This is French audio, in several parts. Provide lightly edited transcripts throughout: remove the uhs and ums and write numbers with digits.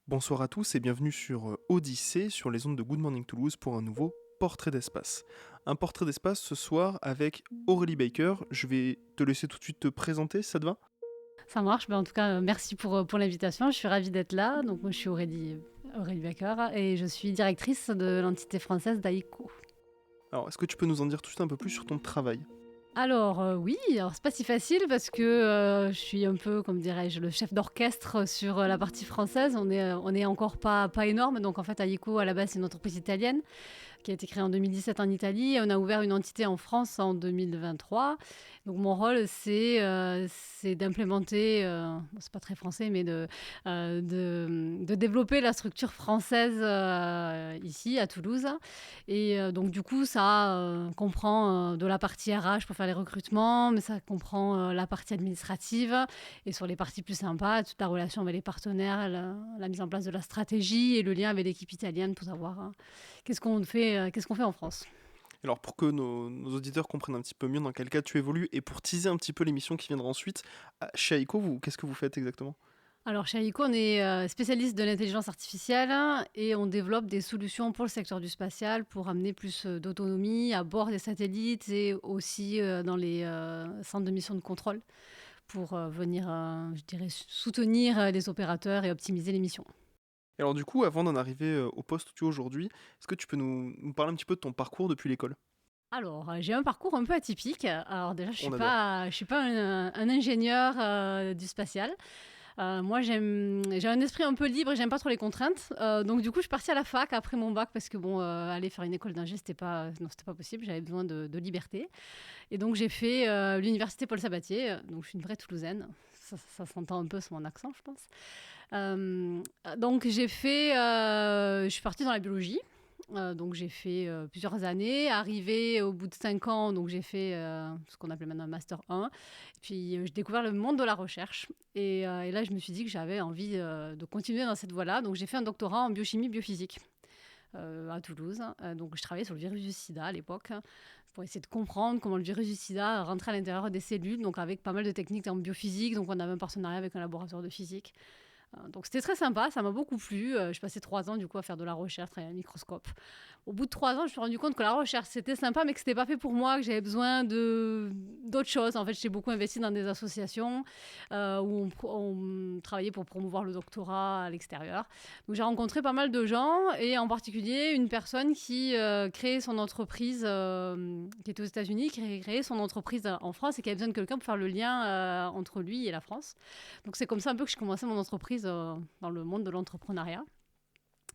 Bonsoir à tous et bienvenue sur Odyssée, sur les ondes de Good Morning Toulouse pour un nouveau portrait d'espace. Un portrait d'espace ce soir avec Aurélie Baker. Je vais te laisser tout de suite te présenter, ça te va? Ça marche, en tout cas, merci pour l'invitation. Je suis ravie d'être là. Donc, moi, je suis Aurélie Baker et je suis directrice de l'entité française d'AICO. Alors, est-ce que tu peux nous en dire tout de suite un peu plus sur ton travail? Alors, oui, alors c'est pas si facile parce que je suis un peu, comme dirais-je, le chef d'orchestre sur la partie française. On est encore pas énorme. Donc, en fait, AICO, à la base, c'est une entreprise italienne qui a été créée en 2017 en Italie. Et on a ouvert une entité en France en 2023. Donc mon rôle, c'est d'implémenter, c'est pas très français, mais de développer la structure française ici à Toulouse. Et donc du coup, ça comprend de la partie RH pour faire les recrutements, mais ça comprend la partie administrative et sur les parties plus sympas, toute la relation avec les partenaires, la mise en place de la stratégie et le lien avec l'équipe italienne pour savoir qu'est-ce qu'on fait en France. Alors, pour que nos auditeurs comprennent un petit peu mieux dans quel cas tu évolues et pour teaser un petit peu l'émission qui viendra ensuite, chez Aiko, qu'est-ce que vous faites exactement? Alors chez AICO, on est spécialiste de l'intelligence artificielle et on développe des solutions pour le secteur du spatial pour amener plus d'autonomie à bord des satellites et aussi dans les centres de mission de contrôle pour venir, je dirais, soutenir les opérateurs et optimiser les missions. Et alors du coup, avant d'en arriver au poste où tu es aujourd'hui, est-ce que tu peux nous parler un petit peu de ton parcours depuis l'école? Alors, j'ai un parcours un peu atypique. Alors déjà, On adore. je suis pas un ingénieur du spatial. Moi, j'ai un esprit un peu libre et j'aime pas trop les contraintes. Donc, du coup, je suis partie à la fac après mon bac parce que, bon, aller faire une école d'ingé, non, c'était pas possible. J'avais besoin de liberté. Et donc, j'ai fait l'université Paul Sabatier. Donc, je suis une vraie Toulousaine. Ça s'entend un peu sur mon accent, je pense. Donc, je suis partie dans la biologie. Donc j'ai fait plusieurs années. Arrivé au bout de 5 ans, donc j'ai fait ce qu'on appelait maintenant un Master 1. Puis j'ai découvert le monde de la recherche. Et là, je me suis dit que j'avais envie de continuer dans cette voie-là. Donc j'ai fait un doctorat en biochimie biophysique à Toulouse. Donc je travaillais sur le virus du sida à l'époque pour essayer de comprendre comment le virus du sida rentrait à l'intérieur des cellules, donc avec pas mal de techniques en biophysique. Donc on avait un partenariat avec un laboratoire de physique. Donc c'était très sympa, ça m'a beaucoup plu. Je passais 3 ans du coup à faire de la recherche, travailler à un microscope. Au bout de 3 ans, je me suis rendu compte que la recherche c'était sympa, mais que c'était pas fait pour moi, que j'avais besoin d'autres choses. En fait, j'ai beaucoup investi dans des associations où on travaillait pour promouvoir le doctorat à l'extérieur. Donc j'ai rencontré pas mal de gens et en particulier une personne qui créait son entreprise, qui était aux États-Unis, qui a créé son entreprise en France et qui avait besoin de quelqu'un pour faire le lien entre lui et la France. Donc c'est comme ça un peu que j'ai commencé mon entreprise dans le monde de l'entrepreneuriat.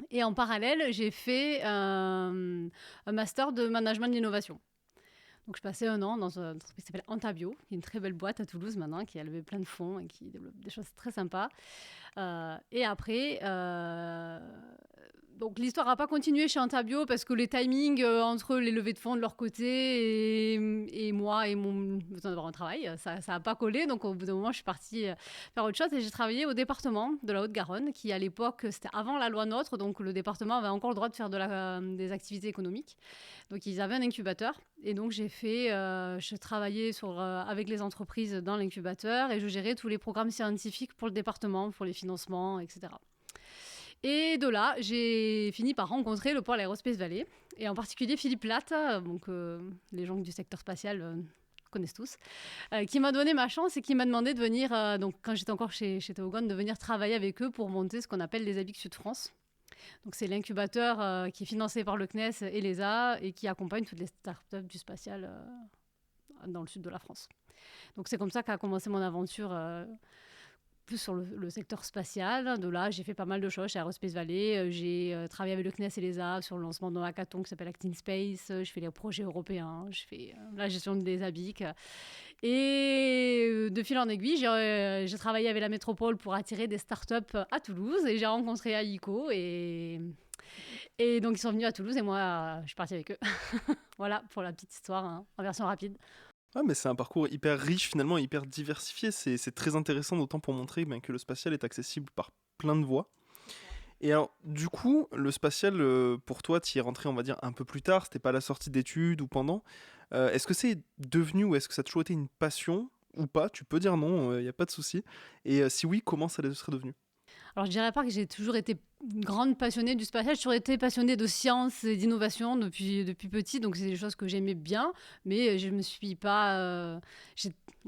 Et en parallèle, j'ai fait un master de management de l'innovation. Donc je passais 1 an dans une entreprise qui s'appelle Antabio, qui est une très belle boîte à Toulouse maintenant, qui a levé plein de fonds et qui développe des choses très sympas. Et après, donc l'histoire n'a pas continué chez Antabio parce que les timings entre les levées de fonds de leur côté et moi et mon besoin d'avoir un travail, ça n'a pas collé. Donc au bout d'un moment, je suis partie faire autre chose et j'ai travaillé au département de la Haute-Garonne, qui à l'époque, c'était avant la loi NOTRe, donc le département avait encore le droit de faire des activités économiques. Donc ils avaient un incubateur et donc je travaillais avec les entreprises dans l'incubateur et je gérais tous les programmes scientifiques pour le département, pour les financements, etc. Et de là, j'ai fini par rencontrer le pôle Aerospace Valley, et en particulier Philippe Latte, donc les gens du secteur spatial connaissent tous, qui m'a donné ma chance et qui m'a demandé de venir, donc quand j'étais encore chez Théogone, de venir travailler avec eux pour monter ce qu'on appelle les ABIC Sud France. Donc c'est l'incubateur qui est financé par le CNES et l'ESA et qui accompagne toutes les startups du spatial dans le sud de la France. Donc c'est comme ça qu'a commencé mon aventure plus sur le secteur spatial. De là, j'ai fait pas mal de choses chez Aerospace Valley. J'ai travaillé avec le CNES et l'ESA sur le lancement d'un hackathon qui s'appelle Actin Space. Je fais les projets européens. Je fais la gestion des ABIC. Et de fil en aiguille, j'ai travaillé avec la métropole pour attirer des startups à Toulouse. Et j'ai rencontré AICO. Et donc, ils sont venus à Toulouse et moi, je suis partie avec eux. Voilà pour la petite histoire en version rapide. Ah, mais c'est un parcours hyper riche finalement, hyper diversifié. C'est très intéressant, d'autant pour montrer que le spatial est accessible par plein de voies. Et alors, du coup, le spatial, pour toi, tu y es rentré, on va dire, un peu plus tard. C'était pas à la sortie d'études ou pendant. Est-ce que c'est devenu ou est-ce que ça a toujours été une passion ou pas? Tu peux dire non, il n'y a pas de souci. Et si oui, comment ça serait devenu? Alors, je dirais pas que j'ai toujours été une grande passionnée du spatial. J'ai toujours été passionnée de science et d'innovation depuis petit. Donc, c'est des choses que j'aimais bien. Mais je me suis pas.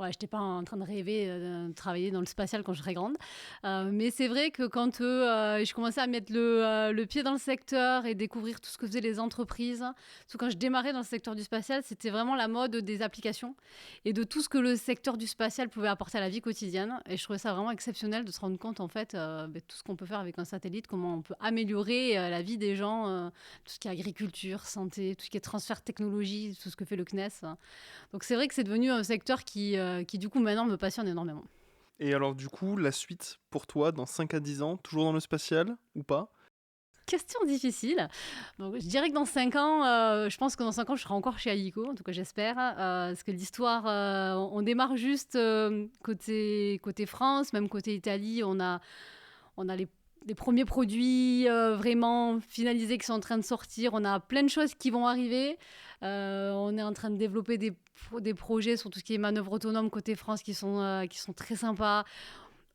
J'étais pas en train de rêver de travailler dans le spatial quand je serais grande. Mais c'est vrai que quand je commençais à mettre le pied dans le secteur et découvrir tout ce que faisaient les entreprises, surtout quand je démarrais dans le secteur du spatial, c'était vraiment la mode des applications et de tout ce que le secteur du spatial pouvait apporter à la vie quotidienne. Et je trouvais ça vraiment exceptionnel de se rendre compte, en fait, tout ce qu'on peut faire avec un satellite, comment on peut améliorer la vie des gens, tout ce qui est agriculture, santé, tout ce qui est transfert de technologie, tout ce que fait le CNES. Donc c'est vrai que c'est devenu un secteur qui du coup, maintenant me passionne énormément. Et alors du coup, la suite pour toi, dans 5 à 10 ans, toujours dans le spatial ou pas? Question difficile. Donc, je dirais que dans 5 ans, je pense que dans 5 ans, je serai encore chez Alico, en tout cas j'espère, parce que l'histoire, on démarre juste côté France, même côté Italie, on a les premiers produits vraiment finalisés qui sont en train de sortir, on a plein de choses qui vont arriver, on est en train de développer des projets sur tout ce qui est manœuvre autonome côté France qui sont très sympas.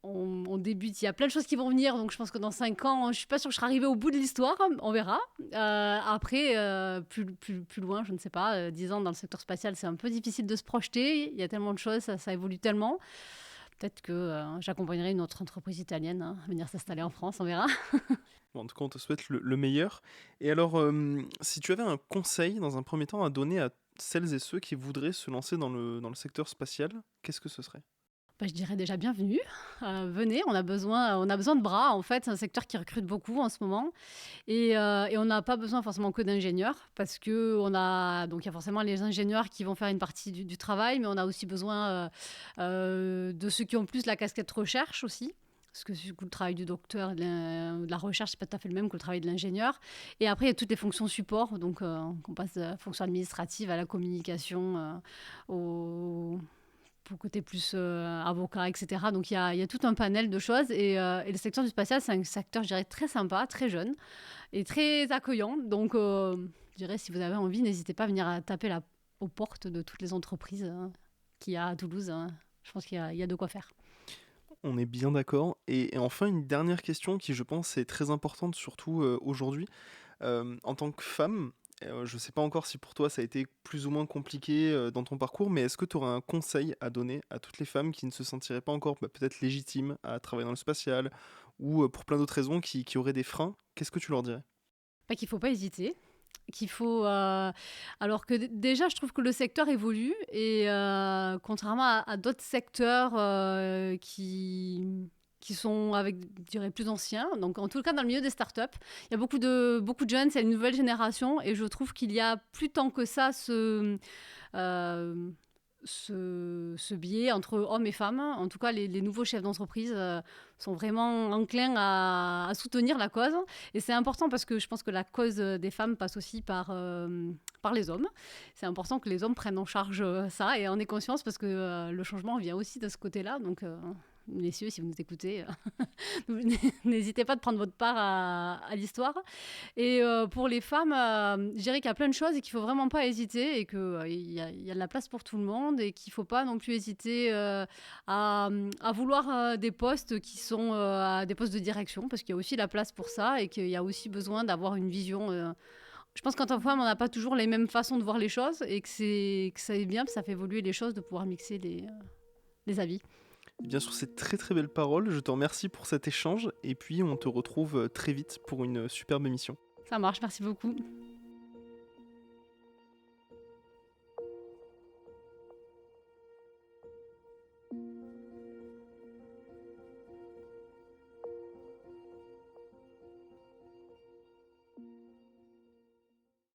On débute, il y a plein de choses qui vont venir, donc je pense que dans 5 ans, je suis pas sûre que je serai arrivée au bout de l'histoire, on verra. Après, plus loin, je ne sais pas, 10 ans dans le secteur spatial, c'est un peu difficile de se projeter, il y a tellement de choses, ça évolue tellement. Peut-être que j'accompagnerai une autre entreprise italienne à venir s'installer en France, on verra. Bon, en tout cas, on te souhaite le meilleur. Et alors, si tu avais un conseil dans un premier temps à donner à celles et ceux qui voudraient se lancer dans le secteur spatial, qu'est-ce que ce serait? Bah, je dirais déjà bienvenue. Venez, on a besoin de bras. En fait, c'est un secteur qui recrute beaucoup en ce moment. Et on n'a pas besoin forcément que d'ingénieurs, parce que donc il y a forcément les ingénieurs qui vont faire une partie du travail, mais on a aussi besoin de ceux qui ont plus la casquette recherche aussi. Parce que du coup, le travail du docteur et de la recherche, c'est pas tout à fait le même que le travail de l'ingénieur. Et après, il y a toutes les fonctions support, donc qu'on passe de la fonction administrative à la communication, au pour côté plus avocat, etc. Donc il y a tout un panel de choses. Et le secteur du spatial, c'est un secteur, je dirais, très sympa, très jeune et très accueillant. Donc je dirais, si vous avez envie, n'hésitez pas à venir taper aux portes de toutes les entreprises qu'il y a à Toulouse. Je pense qu'il y a de quoi faire. On est bien d'accord. Et enfin, une dernière question qui, je pense, est très importante, surtout aujourd'hui. En tant que femme, je ne sais pas encore si pour toi ça a été plus ou moins compliqué dans ton parcours, mais est-ce que tu aurais un conseil à donner à toutes les femmes qui ne se sentiraient pas encore peut-être légitimes à travailler dans le spatial ou pour plein d'autres raisons qui auraient des freins? Qu'est-ce que tu leur dirais? Qu'il ne faut pas hésiter. Qu'il faut, alors que déjà, je trouve que le secteur évolue et contrairement à d'autres secteurs qui sont avec, je dirais, plus anciens. Donc, en tout cas, dans le milieu des startups, il y a beaucoup de jeunes, c'est une nouvelle génération et je trouve qu'il y a plus tant que ça ce biais entre hommes et femmes. En tout cas, les nouveaux chefs d'entreprise sont vraiment enclins à soutenir la cause. Et c'est important parce que je pense que la cause des femmes passe aussi par les hommes. C'est important que les hommes prennent en charge ça et en aient conscience parce que le changement vient aussi de ce côté-là. Donc, messieurs, si vous nous écoutez, n'hésitez pas de prendre votre part à l'histoire. Et pour les femmes, je dirais qu'il y a plein de choses et qu'il ne faut vraiment pas hésiter et qu'il y a de la place pour tout le monde et qu'il ne faut pas non plus hésiter à vouloir des postes qui sont des postes de direction parce qu'il y a aussi la place pour ça et qu'il y a aussi besoin d'avoir une vision. Je pense qu'en tant que femme, on n'a pas toujours les mêmes façons de voir les choses et que ça est bien, ça fait évoluer les choses de pouvoir mixer les avis. Bien sûr, c'est très très belle parole. Je te remercie pour cet échange et puis on te retrouve très vite pour une superbe émission. Ça marche, merci beaucoup.